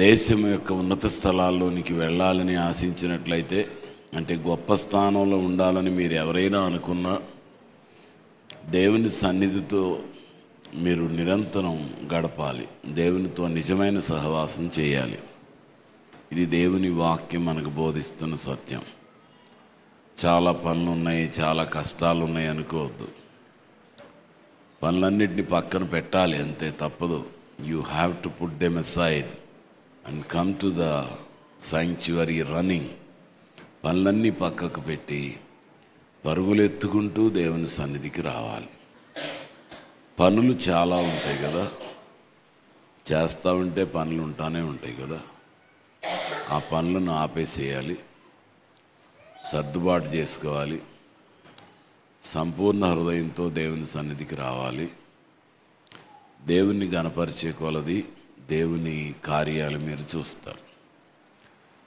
దేశం యొక్క ఉన్నత స్థలాల్లోనికి వెళ్ళాలని ఆశించినట్లయితే, అంటే గొప్ప స్థానంలో ఉండాలని మీరు ఎవరైనా అనుకున్నా, దేవుని సన్నిధితో మీరు నిరంతరం గడపాలి. దేవునితో నిజమైన సహవాసం చేయాలి. ఇది దేవుని వాక్యం మనకు బోధిస్తున్న సత్యం. చాలా పనులు ఉన్నాయి, చాలా కష్టాలు ఉన్నాయి అనుకోవద్దు. పనులన్నిటిని పక్కన పెట్టాలి, అంతే, తప్పదు. You have to put them aside and come to the sanctuary running. పనులన్నీ పక్కకు పెట్టి పరుగులు ఎత్తుకుంటూ దేవుని సన్నిధికి రావాలి. పనులు చాలా ఉంటాయి కదా, చేస్తూ ఉంటే పనులు ఉంటానే ఉంటాయి కదా. ఆ పనులను ఆపేసేయాలి, సర్దుబాటు చేసుకోవాలి, సంపూర్ణ హృదయంతో దేవుని సన్నిధికి రావాలి. దేవుణ్ణి గణపరిచే కొలది దేవుని కార్యాలు మీరు చూస్తారు.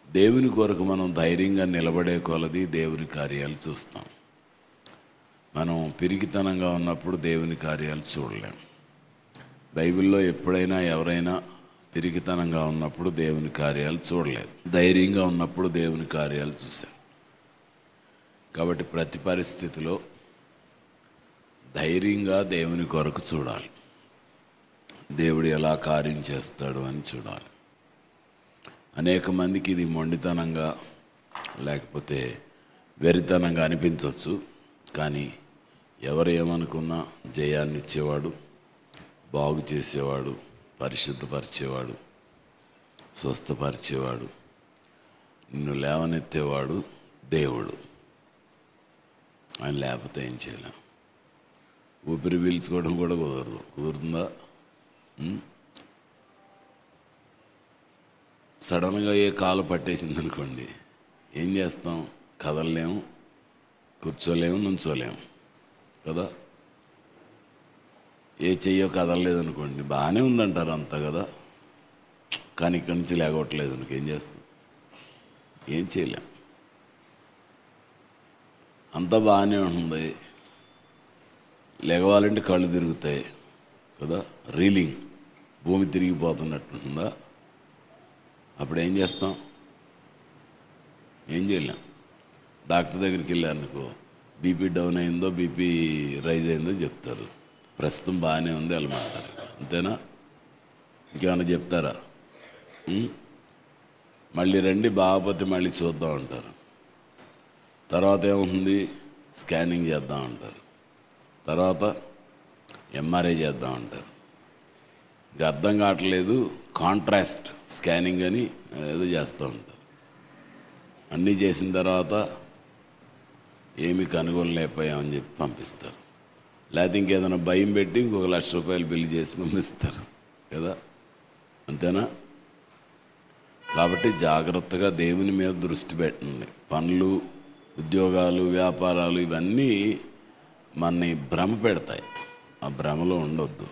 దేవుని కొరకు మనం ధైర్యంగా నిలబడే కొలది దేవుని కార్యాలు చూస్తాం. మనం పిరికితనంగా ఉన్నప్పుడు దేవుని కార్యాలు చూడలేం. బైబిల్లో ఎప్పుడైనా ఎవరైనా పిరికితనంగా ఉన్నప్పుడు దేవుని కార్యాలు చూడలేదు, ధైర్యంగా ఉన్నప్పుడు దేవుని కార్యాలు చూశాం. కాబట్టి ప్రతి పరిస్థితిలో ధైర్యంగా దేవుని కొరకు చూడాలి. దేవుడు ఎలా కార్యం చేస్తాడు అని చూడాలి. అనేక మందికి ఇది మొండితనంగా లేకపోతే వెరితనంగా అనిపించవచ్చు. కానీ ఎవరు ఏమనుకున్నా జయాన్ని ఇచ్చేవాడు, బాగు చేసేవాడు, పరిశుద్ధపరిచేవాడు, స్వస్థపరిచేవాడు, నిన్ను లేవనెత్తేవాడు దేవుడు. ఆయన లేకపోతే ఏం చేయలేం. ఊపిరి పీల్చుకోవడం కూడా కుదురుతుందా? సడన్గా ఏ కాలు పట్టేసింది అనుకోండి, ఏం చేస్తాం? కదలలేము, కూర్చోలేము, నుంచోలేము కదా. ఏ చెయ్యో కదలలేదనుకోండి, బాగానే ఉందంటారు అంతా కదా, కానీ ఇక్కడి నుంచి లేగవట్లేదు అనుకో, ఏం చేస్తాం? ఏం చేయలేం. అంతా బాగానే ఉంటుంది, లెగవాలంటే కళ్ళు తిరుగుతాయి కదా, రీలింగ్, భూమి తిరిగిపోతున్నట్టుంటుందా? అప్పుడు ఏం చేస్తాం? ఏం చేయలేం. డాక్టర్ దగ్గరికి వెళ్ళారనుకో, బీపీ డౌన్ అయిందో బీపీ రైజ్ అయిందో చెప్తారు. ప్రస్తుతం బాగానే ఉంది వెళ్ళమంటారు. అంతేనా? ఇంకేమైనా చెప్తారా? మళ్ళీ రండి, బాగపోతే మళ్ళీ చూద్దాం అంటారు. తర్వాత ఏముంది? స్కానింగ్ చేద్దాం అంటారు. తర్వాత ఎంఆర్ఐ చేద్దాం అంటారు. ఇంకా అర్థం కావట్లేదు, కాంట్రాస్ట్ స్కానింగ్ అని ఏదో చేస్తూ ఉంటారు. అన్నీ చేసిన తర్వాత ఏమీ కనుగొనలేకపోయామని చెప్పి పంపిస్తారు. లేకపోతే ఇంకేదైనా భయం పెట్టి ఇంకొక ₹1,00,000 బిల్లు చేసి పంపిస్తారు కదా. అంతేనా? కాబట్టి జాగ్రత్తగా దేవుని మీద దృష్టి పెట్టండి. పనులు, ఉద్యోగాలు, వ్యాపారాలు ఇవన్నీ మనని భ్రమ పెడతాయి. ఆ భ్రమలో ఉండొద్దు.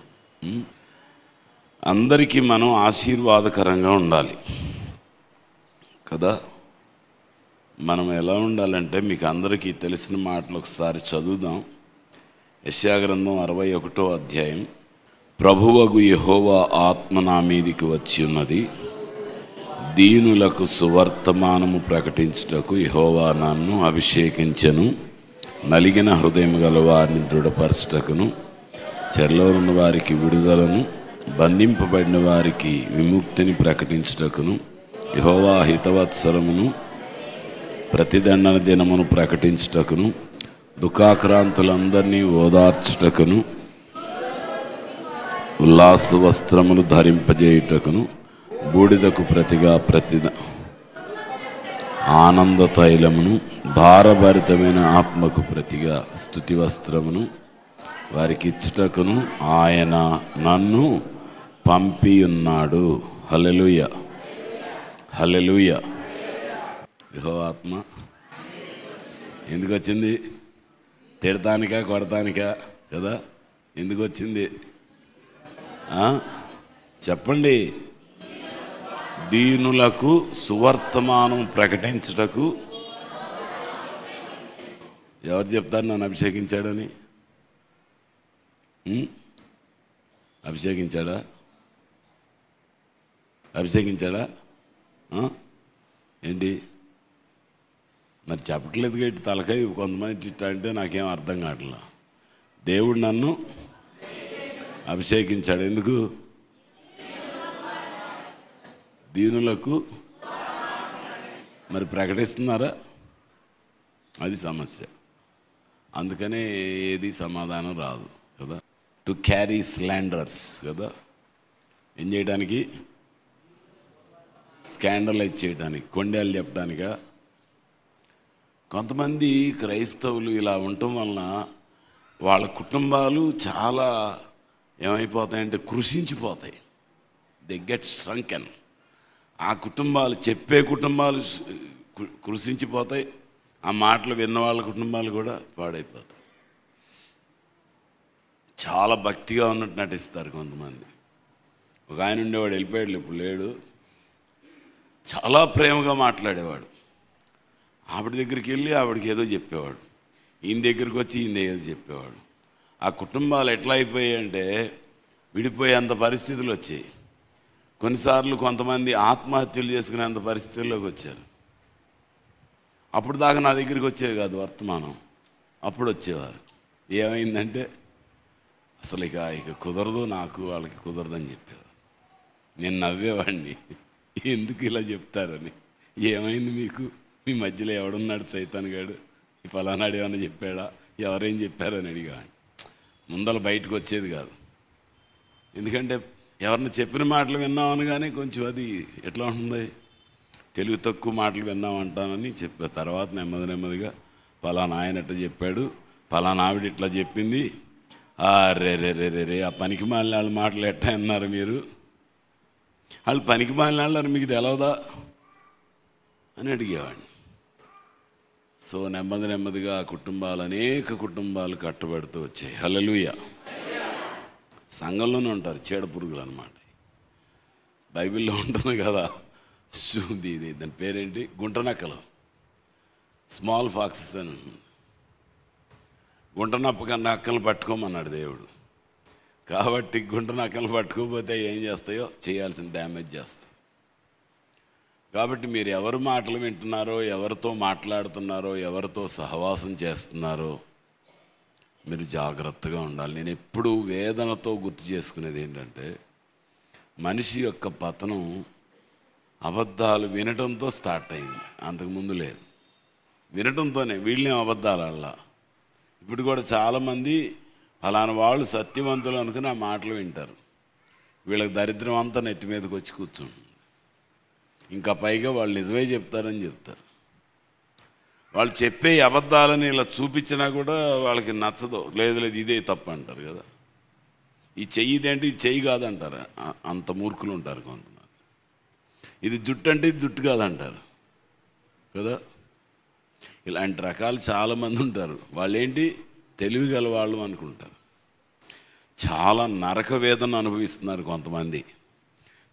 అందరికీ మనం ఆశీర్వాదకరంగా ఉండాలి కదా. మనం ఎలా ఉండాలంటే మీకు అందరికీ తెలిసిన మాటలు ఒకసారి చదువుదాం. యెషయా గ్రంథం 61వ అధ్యాయం. ప్రభువగు యెహోవా ఆత్మ నా మీదికి వచ్చి ఉన్నది, దీనులకు సువర్తమానము ప్రకటించుటకు యెహోవా నన్ను అభిషేకించెను, నలిగిన హృదయం గల వారిని దృఢపరచుటకును, చెరలో ఉన్న వారికి విడుదలను, బంధింపబడిన వారికి విముక్తిని ప్రకటించుటకును, యెహోవా హితవత్సరమును ప్రతిదండన దినమును ప్రకటించుటకును, దుఃఖాక్రాంతులందరినీ ఓదార్చుటకును, ఉల్లాస వస్త్రములు ధరింపజేయుటకును, బూడిదకు ప్రతిగా ఆనంద తైలమును, భారభరితమైన ఆత్మకు ప్రతిగా స్తుతి వస్త్రమును వారికి ఇచ్చుటకును ఆయన నన్ను పంపి ఉన్నాడు. హల్లెలూయా, హల్లెలూయా. యెహోవా ఆత్మ ఎందుకు వచ్చింది? తిడతానికా, కొడతానికా కదా? ఎందుకు వచ్చింది చెప్పండి? దీనులకు సువర్తమానం ప్రకటించుటకు. ఎవరు చెప్తారు నన్ను అభిషేకించాడని? అభిషేకించాడా? అభిషేకించాడా? ఏంటి మరి చెప్పట్లేదు గట్టి తలకాయ కొంతమంది ఇట్లా అంటే నాకేం అర్థం కావట్లా. దేవుడు నన్ను అభిషేకించాడు. ఎందుకు? దీనులకు. మరి ప్రకటిస్తున్నారా? అది సమస్య. అందుకనే ఏది సమాధానం రాదు కదా. టు క్యారీ స్లాండర్స్ కదా, ఏం చేయడానికి? స్కాండలైజ్ చేయడానికి, కొండేలు చెప్పడానిక. కొంతమంది క్రైస్తవులు ఇలా ఉండటం వలన వాళ్ళ కుటుంబాలు చాలా ఏమైపోతాయంటే కృషించిపోతాయి. They get ష్రంకెన్. ఆ కుటుంబాలు, చెప్పే కుటుంబాలు కృషించిపోతాయి, ఆ మాటలు విన్న వాళ్ళ కుటుంబాలు కూడా పాడైపోతాయి. చాలా భక్తిగా ఉన్నట్టు నటిస్తారు కొంతమంది. ఒక ఆయన ఉండేవాడు, వెళ్ళిపోయాడు, ఇప్పుడు లేడు. చాలా ప్రేమగా మాట్లాడేవాడు. ఆవిడ దగ్గరికి వెళ్ళి ఆవిడకి ఏదో చెప్పేవాడు, ఈయన దగ్గరికి వచ్చి ఈయన ఏదో చెప్పేవాడు. ఆ కుటుంబాలు ఎట్లా అయిపోయాయి అంటే విడిపోయేంత పరిస్థితులు వచ్చాయి. కొన్నిసార్లు కొంతమంది ఆత్మహత్యలు చేసుకునేంత పరిస్థితుల్లోకి వచ్చారు. అప్పుడు దాకా నా దగ్గరికి వచ్చేది కాదు వర్తమానం, అప్పుడు వచ్చేవారు. ఏమైందంటే అసలు ఇక కుదరదు, నాకు వాళ్ళకి కుదరదని చెప్పేవారు. నేను నవ్వేవాడిని, ఎందుకు ఇలా చెప్తారని. ఏమైంది మీకు? మీ మధ్యలో ఎవడున్నాడు సైతాన్ గాడు, ఈ ఫలానాడు ఏమన్నా చెప్పాడా, ఎవరేం చెప్పారని అడిగాడు. ముందర బయటకు వచ్చేది కాదు. ఎందుకంటే ఎవరిని చెప్పిన మాటలు విన్నామని కానీ కొంచెం అది ఎట్లా ఉంటుంది, తెలివి తక్కువ మాటలు విన్నామంటానని చెప్పా. తర్వాత నెమ్మదిగా ఫలానా ఆయన ఎట్లా చెప్పాడు, ఫలానా ఆవిడ ఇట్లా చెప్పింది, రే రే రే రే రే ఆ పనికి మాలిన వాళ్ళ మాటలు ఎట్టా అన్నారు మీరు, వాళ్ళు పనికి మాలిన వాళ్ళు మీకు తెలవదా అని అడిగేవాడిని. సో నెమ్మదిగా కుటుంబాలు, అనేక కుటుంబాలు కట్టబడుతూ వచ్చాయి. హల్లెలూయా. సంఘంలోనే ఉంటారు చీడ పురుగులు అన్నమాట. బైబిల్లో ఉంటుంది కదా, ఇది దాని పేరేంటి, గుంటనక్కలు, స్మాల్ ఫాక్సెస్ అని ఉంటుంది. నక్కలు పట్టుకోమన్నాడు దేవుడు. కాబట్టి నక్కలు పట్టుకోకపోతే ఏం చేస్తాయో చేయాల్సిన డ్యామేజ్ చేస్తాయి. కాబట్టి మీరు ఎవరి మాటలు వింటున్నారో, ఎవరితో మాట్లాడుతున్నారో, ఎవరితో సహవాసం చేస్తున్నారో మీరు జాగ్రత్తగా ఉండాలి. నేను ఎప్పుడూ వేదనతో గుర్తు చేసుకునేది ఏంటంటే, మనిషి యొక్క పతనం అబద్ధాలు వినటంతో స్టార్ట్ అయింది, అంతకుముందు లేదు. వినటంతోనే వీళ్ళేం అబద్ధాలు అలా. ఇప్పుడు కూడా చాలామంది ఫలానా వాళ్ళు సత్యవంతులు అనుకుని ఆ మాటలు వింటారు. వీళ్ళకి దరిద్రం అంతా నెత్తి మీదకి వచ్చి కూర్చుంటుంది. ఇంకా పైగా వాళ్ళు నిజమే చెప్తారని చెప్తారు. వాళ్ళు చెప్పే అబద్ధాలని ఇలా చూపించినా కూడా వాళ్ళకి నచ్చదు. లేదు ఇదే తప్పు అంటారు కదా. ఈ చెయ్యి ఇదేంటి, ఇది చెయ్యి కాదంటారు. అంత మూర్ఖులు ఉంటారు కొంతమంది. ఇది జుట్టు అంటే ఇది జుట్టు కాదంటారు కదా. ఇలాంటి రకాలు చాలామంది ఉంటారు. వాళ్ళేంటి తెలివి గల వాళ్ళు అనుకుంటారు. చాలా నరక వేదన అనుభవిస్తున్నారు కొంతమంది.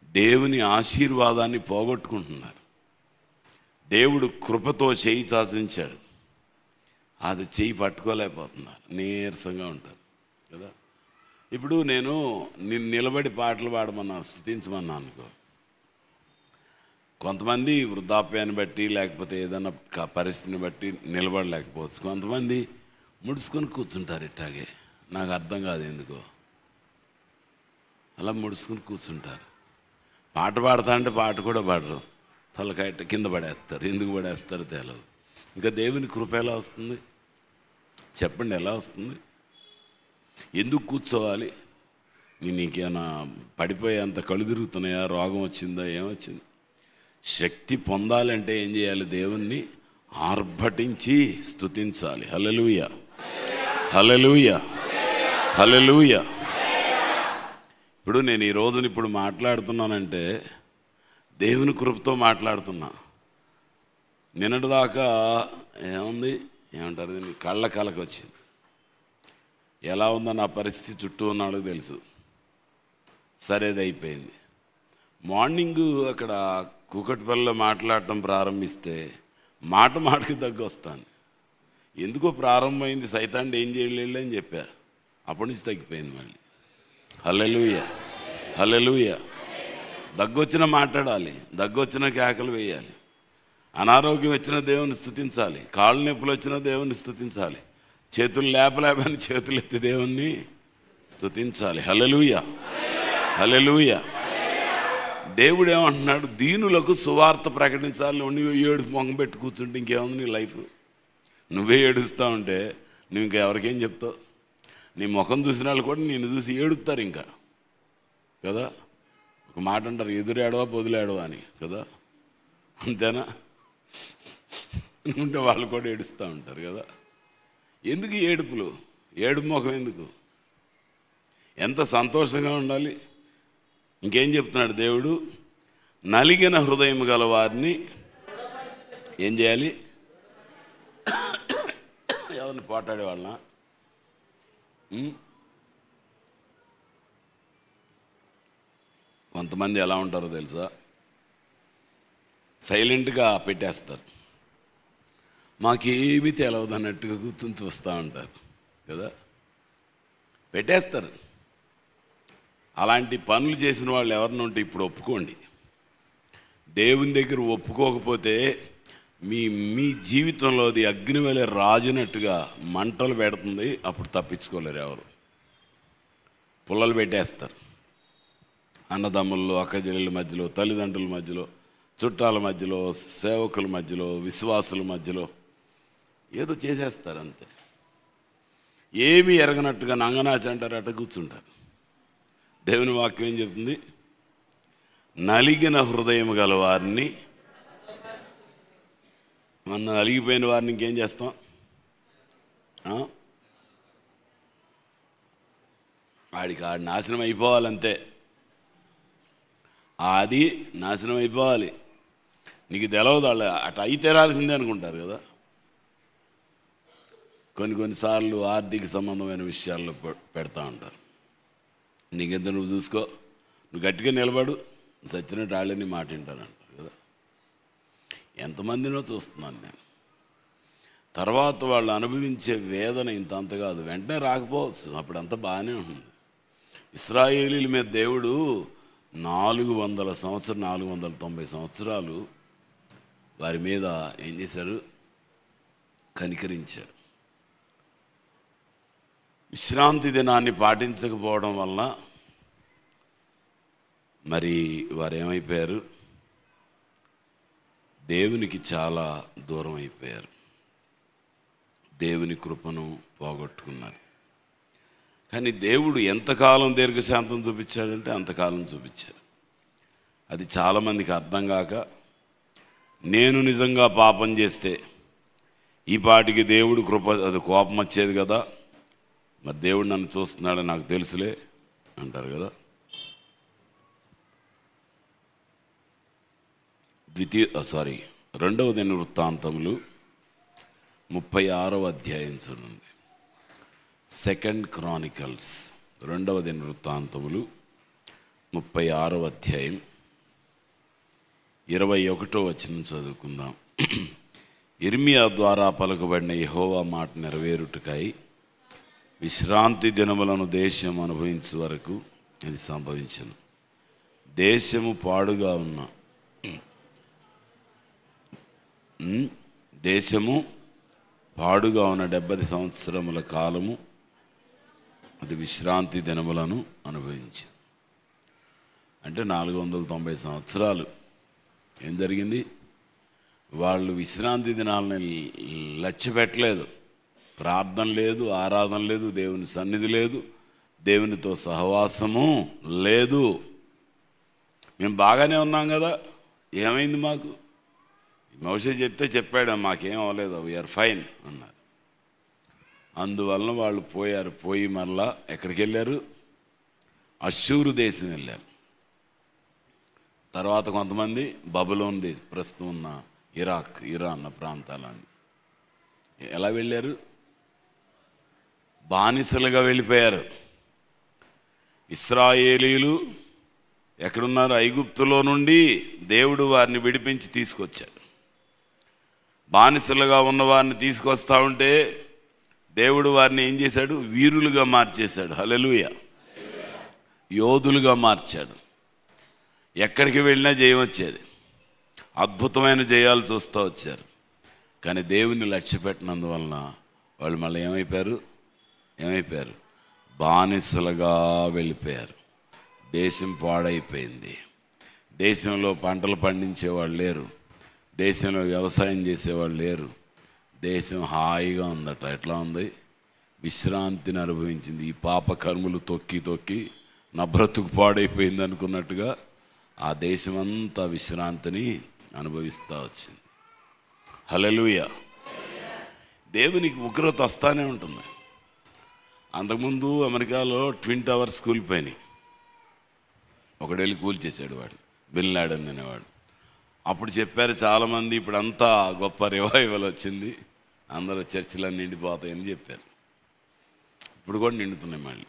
దేవుని ఆశీర్వాదాన్ని పోగొట్టుకుంటున్నారు. దేవుడు కృపతో చేయి చాచించాడు, అది చేయి పట్టుకోలేకపోతున్నారు, నీరసంగా ఉంటారు కదా. ఇప్పుడు నేను నిలబడి పాటలు పాడమన్నాను, స్తుతించమన్నా అనుకో, కొంతమంది వృద్ధాప్యాన్ని బట్టి లేకపోతే ఏదైనా పరిస్థితిని బట్టి నిలబడలేకపోవచ్చు. కొంతమంది ముడుచుకొని కూర్చుంటారు ఇట్టాగే. నాకు అర్థం కాదు ఎందుకో అలా ముడుచుకొని కూర్చుంటారు. పాట పాడతా అంటే పాట కూడా పాడరు, తలకాయ కింద పడేస్తారు. ఎందుకు పడేస్తారో తెలియదు. ఇంకా దేవుని కృప ఎలా వస్తుంది చెప్పండి? ఎలా వస్తుంది? ఎందుకు కూర్చోవాలి? నీకేమైనా పడిపోయేంత కళ్ళు తిరుగుతున్నాయా, రోగం వచ్చిందా, ఏమొచ్చింది? శక్తి పొందాలంటే ఏం చేయాలి? దేవుణ్ణి ఆర్భటించి స్తుతించాలి. హల్లెలూయా, హల్లెలూయా, హల్లెలూయా. ఇప్పుడు నేను ఈ రోజున ఇప్పుడు మాట్లాడుతున్నానంటే దేవుని కృపతో మాట్లాడుతున్నా. నిన్నటిదాకా ఏముంది, ఏమంటారు, దీన్ని కళ్ళ కలక వచ్చింది. ఎలా ఉందో నా పరిస్థితి చుట్టూ ఉన్న వాళ్ళకి తెలుసు. సరేది అయిపోయింది. మార్నింగు అక్కడ కూకట్పల్లిలో మాట్లాడటం ప్రారంభిస్తే మాటకి దగ్గు వస్తాను. ఎందుకో ప్రారంభమైంది, సైతాన్ని ఏం చేయలేదు అని చెప్పా. అప్పటి నుంచి తగ్గిపోయింది మళ్ళీ. హల్లెలూయా, హల్లెలూయా. దగ్గొచ్చినా మాట్లాడాలి, దగ్గొచ్చినా కేకలు వేయాలి, అనారోగ్యం వచ్చినా దేవుని స్తుతించాలి, కాళ్ళు నొప్పులు వచ్చినా దేవుని స్తుతించాలి, చేతులు లేపలేపని చేతులు ఎత్తి దేవుణ్ణి స్తుతించాలి. హల్లెలూయా, హల్లెలూయా. దేవుడు ఏమంటున్నాడు? దీనులకు సువార్త ప్రకటించాలి. నువ్వు ఏడుపు మొహం పెట్టి కూర్చుంటే ఇంకేముంది నీ లైఫ్? నువ్వే ఏడుస్తూ ఉంటే నువ్వు ఇంకా ఎవరికేం చెప్తావు? నీ ముఖం చూసిన వాళ్ళు కూడా నిన్ను చూసి ఏడుస్తారు ఇంకా కదా. ఒక మాట అంటారు, ఎదురేడవా పొదులేడవా అని కదా, అంతేనా? ఉంటే వాళ్ళు కూడా ఏడుస్తూ ఉంటారు కదా. ఎందుకు ఏడుపులు? ఏడుపు ముఖం ఎందుకు? ఎంత సంతోషంగా ఉండాలి. ఇంకేం చెప్తున్నాడు దేవుడు? నలిగిన హృదయం గల వారిని ఏం చేయాలి? ఎవరిని పోటాడే వాళ్ళ కొంతమంది ఎలా ఉంటారో తెలుసా? సైలెంట్గా పెట్టేస్తారు, మాకేమీ తెలవదు అన్నట్టుగా కూర్చొని చూస్తూ ఉంటారు కదా, పెట్టేస్తారు. అలాంటి పనులు చేసిన వాళ్ళు ఎవరిని ఉంటే ఇప్పుడు ఒప్పుకోండి. దేవుని దగ్గర ఒప్పుకోకపోతే మీ జీవితంలో అది అగ్ని వలె రాజినట్టుగా మంటలు పెడుతుంది. అప్పుడు తప్పించుకోలేరు ఎవరు. పుల్లలు పెట్టేస్తారు. అన్నదమ్ముల్లో, అక్కచెల్లెల మధ్యలో, తల్లిదండ్రుల మధ్యలో, చుట్టాల మధ్యలో, సేవకుల మధ్యలో, విశ్వాసుల మధ్యలో ఏదో చేసేస్తారు అంతే. ఏమీ ఎరగనట్టుగా నంగనాచి అంటారు, అట్ట కూర్చుంటారు. దేవుని వాక్యం ఏం చెప్తుంది? నలిగిన హృదయం గల వారిని, మన నలిగిపోయిన వారిని ఇంకేం చేస్తాం? ఆడికి ఆడి నాశనం అయిపోవాలంతే. అది నాశనం అయిపోవాలి. నీకు తెలవదు, వాళ్ళు అటు అయి తెరాల్సిందే అనుకుంటారు కదా. కొన్నిసార్లు ఆర్థిక సంబంధమైన విషయాల్లో పెడతా ఉంటారు. నీకెంత నువ్వు చూసుకో, నువ్వు గట్టిగా నిలబడు, సచ్చినట్టు వాళ్ళని మాట వింటారంటారు కదా. ఎంతమందినో చూస్తున్నాను నేను. తర్వాత వాళ్ళు అనుభవించే వేదన ఇంత అంత కాదు, వెంటనే రాకపోవచ్చు, అప్పుడు అంతా బాగానే ఉంటుంది. ఇశ్రాయేలీల మీద దేవుడు 490 సంవత్సరాలు వారి మీద ఏం చేశారు? కనికరించారు. విశ్రాంతి దినాన్ని పాటించకపోవడం వల్ల మరి వారు ఏమైపోయారు? దేవునికి చాలా దూరం అయిపోయారు. దేవుని కృపను పోగొట్టుకున్నారు. కానీ దేవుడు ఎంతకాలం దీర్ఘశాంతం చూపించాడంటే అంతకాలం చూపించాడు. అది చాలామందికి అర్థం కాక, నేను నిజంగా పాపం చేస్తే ఈ పాటికి దేవుడు అది కోపం వచ్చేది కదా, మరి దేవుడు నన్ను చూస్తున్నాడని నాకు తెలుసులే అంటారు కదా. రెండవ దినవృత్తాంతములు 36వ అధ్యాయం చూడండి. 2 Chronicles 2వ దినవృత్తాంతములు 36వ అధ్యాయం 21వ వచనం చదువుకుందాం. ఇర్మియా ద్వారా పలుకబడిన యెహోవా మాట నెరవేరుటకై విశ్రాంతి దినములను దేశం అనుభవించే వరకు అది సంభవించను. దేశము పాడుగా ఉన్న 70 సంవత్సరముల కాలము అది విశ్రాంతి దినములను అనుభవించింది. అంటే 490 సంవత్సరాలు ఏం జరిగింది? వాళ్ళు విశ్రాంతి దినాలని లక్ష్య పెట్టలేదు. ప్రార్థన లేదు, ఆరాధన లేదు, దేవుని సన్నిధి లేదు, దేవునితో సహవాసము లేదు. మేము బాగానే ఉన్నాం కదా, ఏమైంది మాకు? మోషే చెప్తే చెప్పాడు, మాకేం అవ్వలేదు, వీఆర్ ఫైన్ అన్నారు. అందువలన వాళ్ళు పోయి మరలా ఎక్కడికి వెళ్ళారు? అష్షూరు దేశం వెళ్ళారు. తర్వాత కొంతమంది బబులోన్ దేశం, ప్రస్తుతం ఉన్న ఇరాన్ ప్రాంతాలని ఎలా వెళ్ళారు? బానిసలుగా వెళ్ళిపోయారు. ఇశ్రాయేలీలు ఎక్కడున్నారు? ఐగుప్తులో నుండి దేవుడు వారిని విడిపించి తీసుకొచ్చాడు. బానిసలుగా ఉన్న వారిని తీసుకొస్తా ఉంటే దేవుడు వారిని ఏం చేశాడు? వీరులుగా మార్చేశాడు. హల్లెలూయా. యోధులుగా మార్చాడు. ఎక్కడికి వెళ్ళినా జయం వచ్చేది, అద్భుతమైన జయాలు చూస్తూ వచ్చారు. కానీ దేవుని లక్ష్య పెట్టినందువలన వాళ్ళు మళ్ళీ ఏమైపోయారు? బానిసలుగా వెళ్ళిపోయారు. దేశం పాడైపోయింది. దేశంలో పంటలు పండించేవాళ్ళు లేరు, దేశంలో వ్యవసాయం చేసేవాళ్ళు లేరు. దేశం హాయిగా ఉందట. ఎట్లా ఉంది? విశ్రాంతిని అనుభవించింది. ఈ పాప కర్ములు తొక్కి తొక్కి నా బ్రతుకు పాడైపోయింది అనుకున్నట్టుగా ఆ దేశమంతా విశ్రాంతిని అనుభవిస్తూ వచ్చింది. హల్లెలూయా. దేవునికి ఉగ్రత వస్తానే ఉంటుంది. అంతకుముందు అమెరికాలో ట్విన్ టవర్స్ కూలిపోయినాయి. ఒకడు వెళ్ళి కూల్చేసాడు వాడు, బిన్ లాడెన్ అనేవాడు. అప్పుడు చెప్పారు చాలామంది, ఇప్పుడు అంతా గొప్ప రివైవల్ వచ్చింది, అందరూ చర్చిలన్నీ నిండిపోతాయని చెప్పారు. ఇప్పుడు కూడా నిండుతున్నాయి మళ్ళీ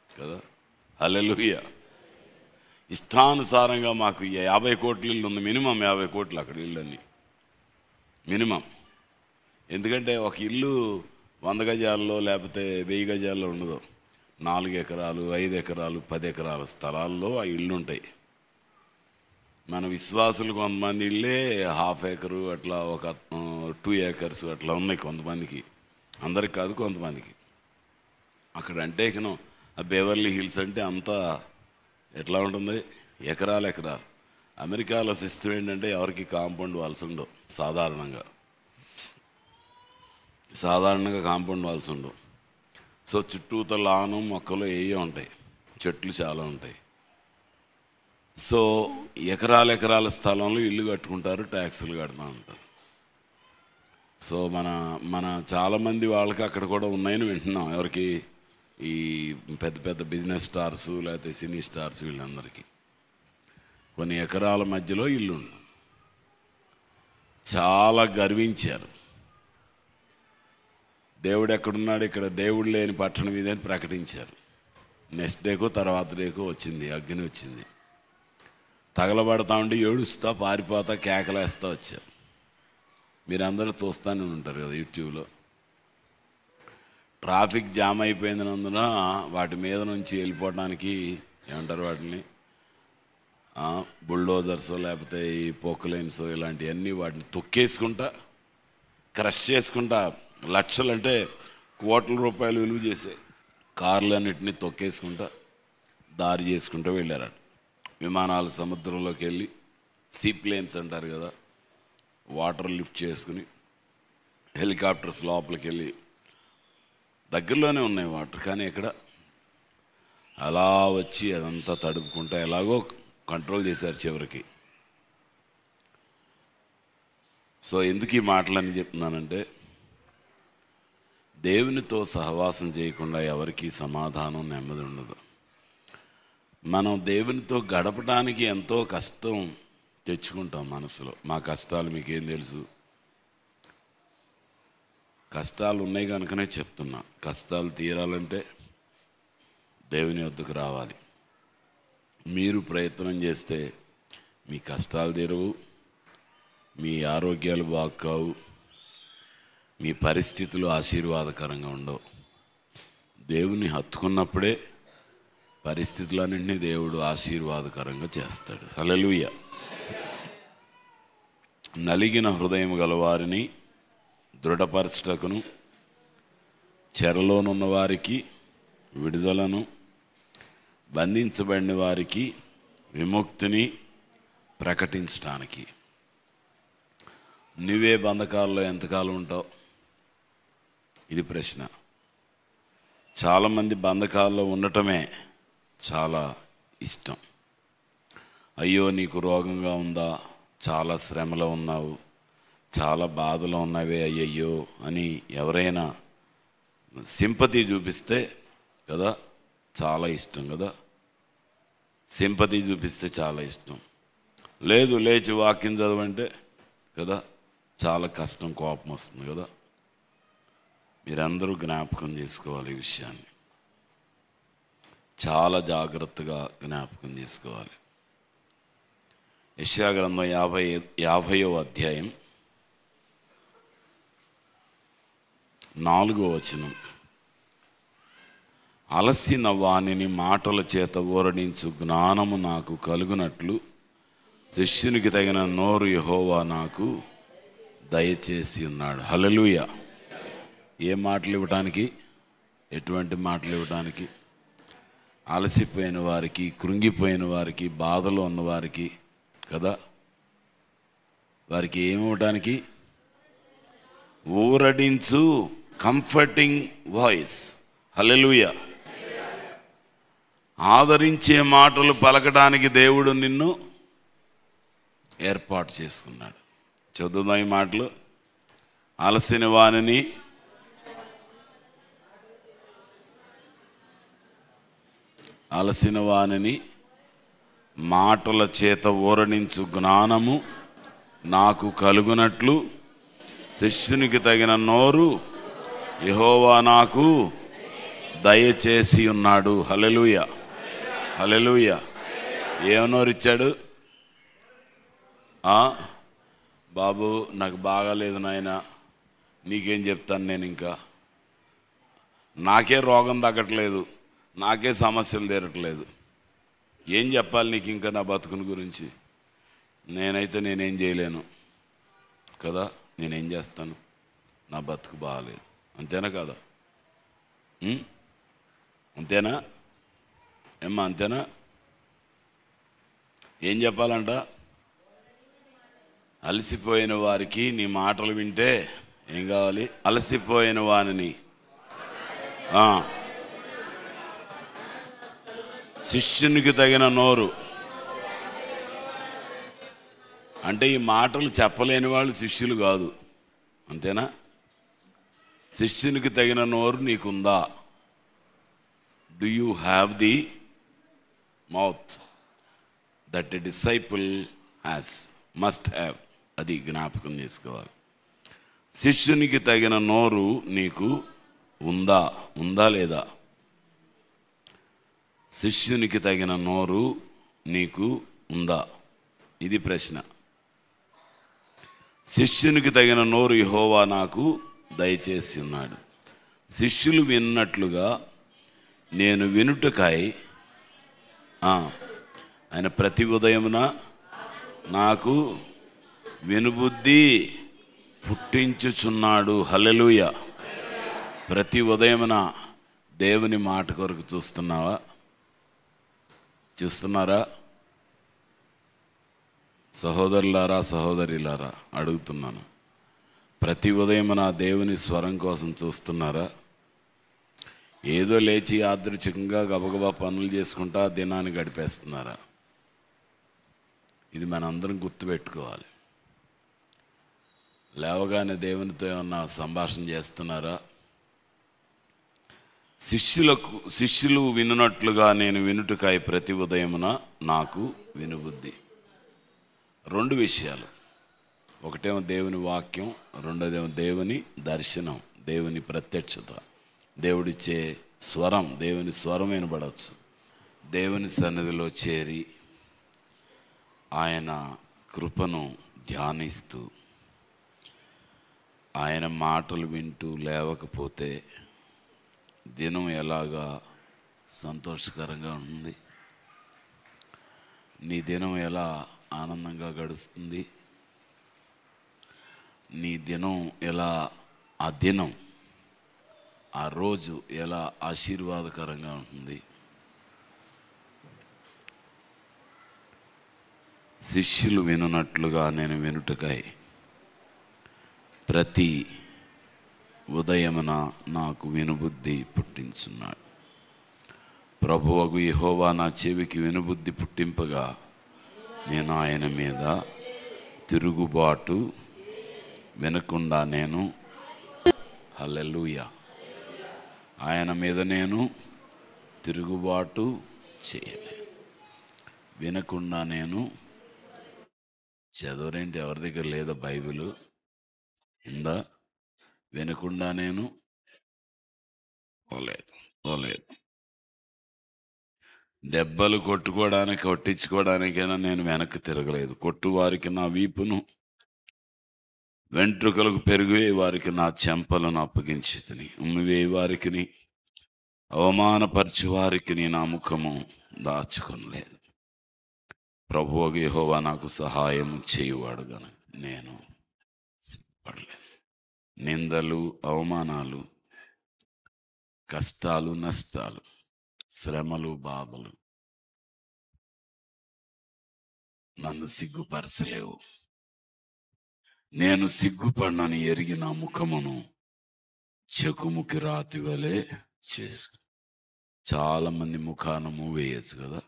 కదా. హల్లెలూయా. ఇష్టానుసారంగా మాకు 50 కోట్ల ఇల్లు ఉంది, మినిమం 50 కోట్లు అక్కడ ఇళ్ళన్నీ మినిమం. ఎందుకంటే ఒక ఇల్లు 100 గజాల్లో లేకపోతే 1000 గజాల్లో ఉండదు. 4 ఎకరాలు 5 ఎకరాలు 10 ఎకరాల స్థలాల్లో ఆ ఇళ్ళు ఉంటాయి. మన విశ్వాసులు కొంతమంది ఇళ్ళే 1/2 ఎకరు అట్లా, ఒక 2 acres అట్లా ఉన్నాయి కొంతమందికి, అందరికి కాదు కొంతమందికి. అక్కడ అంటే ఆ బెవర్లీ హిల్స్ అంటే అంతా ఎట్లా ఉంటుంది, ఎకరాలు. అమెరికాలో సిస్టమ్ ఏంటంటే ఎవరికి కాంపౌండ్ వాల్స్ ఉండవు. సాధారణంగా కాంపౌండ్ వాల్స్ ఉండవు. సో చుట్టూతో లాను మొక్కలు ఏవో ఉంటాయి, చెట్లు చాలా ఉంటాయి. సో ఎకరాల స్థలంలో ఇల్లు కట్టుకుంటారు, ట్యాక్సులు కడుతూ ఉంటారు. సో మన చాలామంది వాళ్ళకి అక్కడ కూడా ఉన్నాయని వింటున్నాం. ఎవరికి? ఈ పెద్ద పెద్ద బిజినెస్ స్టార్స్ లేకపోతే సినీ స్టార్స్, వీళ్ళందరికీ కొన్ని ఎకరాల మధ్యలో ఇల్లు ఉంది. చాలా గర్వించారు. దేవుడు ఎక్కడున్నాడు, ఇక్కడ దేవుడు లేని పట్టణం ఇది అని ప్రకటించారు. నెక్స్ట్ డేకో తర్వాత డేకో వచ్చింది, అగ్ని వచ్చింది. తగలబడతా ఉండి ఏడుస్తా పారిపోతా కేకలేస్తా వచ్చారు. మీరందరూ చూస్తూనే ఉంటారు కదా యూట్యూబ్లో. ట్రాఫిక్ జామ్ అయిపోయినందున వాటి మీద నుంచి వెళ్ళిపోవడానికి ఏమంటారు వాటిని, బుల్డోజర్స్ లేకపోతే ఈ పోక్లైన్స్ ఇలాంటివన్నీ వాటిని తొక్కేసుకుంటా క్రష్ చేసుకుంటా, లక్షలు అంటే కోట్ల రూపాయలు విలువ చేసే కార్లన్నిటిని తొక్కేసుకుంటా దారి చేసుకుంటూ వెళ్ళారట. విమానాలు సముద్రంలోకి వెళ్ళి, సీప్లేన్స్ అంటారు కదా, వాటర్ లిఫ్ట్ చేసుకుని, హెలికాప్టర్స్ లోపలికి వెళ్ళి, దగ్గరలోనే ఉన్నాయి వాటర్, కానీ ఎక్కడ అలా వచ్చి అదంతా తడుపుకుంటా ఎలాగో కంట్రోల్ చేశారు చివరికి. సో ఎందుకు ఈ మాటలని చెప్తున్నానంటే, దేవునితో సహవాసం చేయకుండా ఎవరికి సమాధానం, నెమ్మది ఉండదు. మనం దేవునితో గడపడానికి ఎంతో కష్టం తెచ్చుకుంటాం మనసులో. మా కష్టాలు మీకేం తెలుసు? కష్టాలు ఉన్నాయి కనుకనే చెప్తున్నా. కష్టాలు తీరాలంటే దేవుని వద్దకు రావాలి. మీరు ప్రయత్నం చేస్తే మీ కష్టాలు తీరవు, మీ ఆరోగ్యాలు బాగుకావు, మీ పరిస్థితులు ఆశీర్వాదకరంగా ఉండవు. దేవుని హత్తుకున్నప్పుడే పరిస్థితులన్నింటినీ దేవుడు ఆశీర్వాదకరంగా చేస్తాడు. హల్లెలూయా. నలిగిన హృదయం గలవారిని దృఢపరచుటకును, చెరలోనున్న వారికి విడుదలను, బంధించబడిన వారికి విముక్తిని ప్రకటించటానికి. నువ్వే బంధకాల్లో ఎంతకాలం ఉంటావు? ఇది ప్రశ్న. చాలామంది బంధకాల్లో ఉండటమే చాలా ఇష్టం. అయ్యో నీకు రోగంగా ఉందా, చాలా శ్రమలో ఉన్నావు, చాలా బాధలో ఉన్నావే అయ్యయ్యో అని ఎవరైనా సింపతి చూపిస్తే కదా చాలా ఇష్టం కదా. సింపతి చూపిస్తే చాలా ఇష్టం. లేదు లేచి వాక్యం చదవంటే కదా చాలా కష్టం, కోపం వస్తుంది కదా. మీరందరూ జ్ఞాపకం చేసుకోవాలి ఈ విషయాన్ని, చాలా జాగ్రత్తగా జ్ఞాపకం చేసుకోవాలి. యెషయా గ్రంథం 50వ అధ్యాయం 4వ వచనం. అలసిన వానిని మాటల చేత ఊరడించు జ్ఞానము నాకు కలుగునట్లు శిష్యునికి తగిన నోరు యెహోవా నాకు దయచేసి ఉన్నాడు. హల్లెలూయా. ఏ మాటలు ఇవ్వటానికి? ఎటువంటి మాటలు ఇవ్వటానికి? అలసిపోయిన వారికి, కృంగిపోయిన వారికి, బాధలో ఉన్నవారికి కదా, వారికి ఏమివ్వటానికి? ఊరడించు కంఫర్టింగ్ వాయిస్. హల్లెలూయా. ఆదరించే మాటలు పలకడానికి దేవుడు నిన్ను ఏర్పాటు చేసుకున్నాడు. చదువుదాం ఈ మాటలు. అలసిన వానిని మాటల చేత ఊరడించు జ్ఞానము నాకు కలుగునట్లు శిష్యునికి తగిన నోరు యెహోవా నాకు దయచేసి ఉన్నాడు. హల్లెలూయా. హల్లెలూయా. ఏం నోరిచ్చాడు? బాబు నాకు బాగాలేదు నాయన, నీకేం చెప్తాను నేను, ఇంకా నాకే రోగం తగ్గట్లేదు, నాకే సమస్యలు తీరట్లేదు, ఏం చెప్పాలి నీకు ఇంకా నా బతుకుని గురించి? నేనేం చేయలేను కదా, నేనేం చేస్తాను? నా బతుకు బాగాలేదు. అంతేనా కదా? అంతేనా ఏమ్మా? అంతేనా? ఏం చెప్పాలంట? అలసిపోయిన వారికి నీ మాటలు వింటే ఏం కావాలి? అలసిపోయిన వానిని శిష్యునికి తగిన నోరు. అంటే ఈ మాటలు చెప్పలేని వాళ్ళు శిష్యులు కాదు. అంతేనా? శిష్యునికి తగిన నోరు నీకుందా? Do you have the mouth that a disciple has, must have. అది జ్ఞాపకం చేసుకోవాలి. శిష్యునికి తగిన నోరు నీకు ఉందా? ఉందా లేదా? శిష్యునికి తగిన నోరు నీకు ఉందా? ఇది ప్రశ్న. శిష్యునికి తగిన నోరు యెహోవా నాకు దయచేసి ఉన్నాడు. శిష్యులు విన్నట్లుగా నేను వినుటకై ఆయన ప్రతి ఉదయమున నాకు వినుబుద్ధి పుట్టించుచున్నాడు. హల్లెలూయా. ప్రతి ఉదయమున దేవుని మాట కొరకు చూస్తున్నావా? చూస్తున్నారా? సహోదరులారా, సహోదరిలారా అడుగుతున్నాను, ప్రతి ఉదయమున దేవుని స్వరం కోసం చూస్తున్నారా? ఏదో లేచి యాదృచ్ఛికంగా గబగబా పనులు చేసుకుంటా దినాన్ని గడిపేస్తున్నారా? ఇది మనందరం గుర్తుపెట్టుకోవాలి. లేవగానే దేవునితో ఏమన్నా సంభాషణ చేస్తున్నారా? శిష్యులు వినున్నట్లుగా నేను వినుటకై ప్రతి ఉదయమున నాకు వినుబుద్ధి. రెండు విషయాలు. ఒకటేమో దేవుని వాక్యం, రెండోదేమో దేవుని దర్శనం, దేవుని ప్రత్యక్షత, దేవుడిచ్చే స్వరం. దేవుని స్వరం వినబడవచ్చు. దేవుని సన్నిధిలో చేరి ఆయన కృపను ధ్యానిస్తూ ఆయన మాటలు వింటూ లేవకపోతే దినం ఎలాగా సంతోషకరంగా ఉంటుంది? నీ దినం ఎలా ఆనందంగా గడుస్తుంది? నీ దినం ఎలా, ఆ దినం, ఆ రోజు ఎలా ఆశీర్వాదకరంగా ఉంటుంది? శిష్యులు వినున్నట్లుగా నేను వినుటకై ప్రతి ఉదయమున నాకు వినుబుద్ధి పుట్టించున్నాడు. ప్రభువగు యెహోవా నా చెవికి వినుబుద్ధి పుట్టింపగా నేను ఆయన మీద తిరుగుబాటు వినకుండా నేను, హల్లెలూయా, ఆయన మీద నేను తిరుగుబాటు చేయలేను. వినకుండా నేను చదవరేంటి? ఎవరి దగ్గర లేదా బైబిల్? ఉందా? వినకుండా నేను ఓలేదు. దెబ్బలు కొట్టించుకోవడానికైనా నేను వెనక్కి తిరగలేదు. కొట్టువారికి నా వీపును, వెంట్రుకలకు పెరిగే వారికి నా చెంపలను అప్పగించితిని. ఉమ్మివేయి వారికి, అవమానపరచు వారికి నా ముఖము దాచుకొనలేదు. ప్రభువు యెహోవా నాకు సహాయం చేయువాడు గనుక నేను సిగ్గుపడలేను. నిందలు, అవమానాలు, కష్టాలు, నష్టాలు, శ్రమలు, బాధలు నన్ను సిగ్గుపరచలేవు. నేను సిగ్గుపడినని ఎరిగిన ముఖమును చెకుముకి రాతి వలె చేసు. చాలా మంది ముఖాన వేయచ్చు కదా,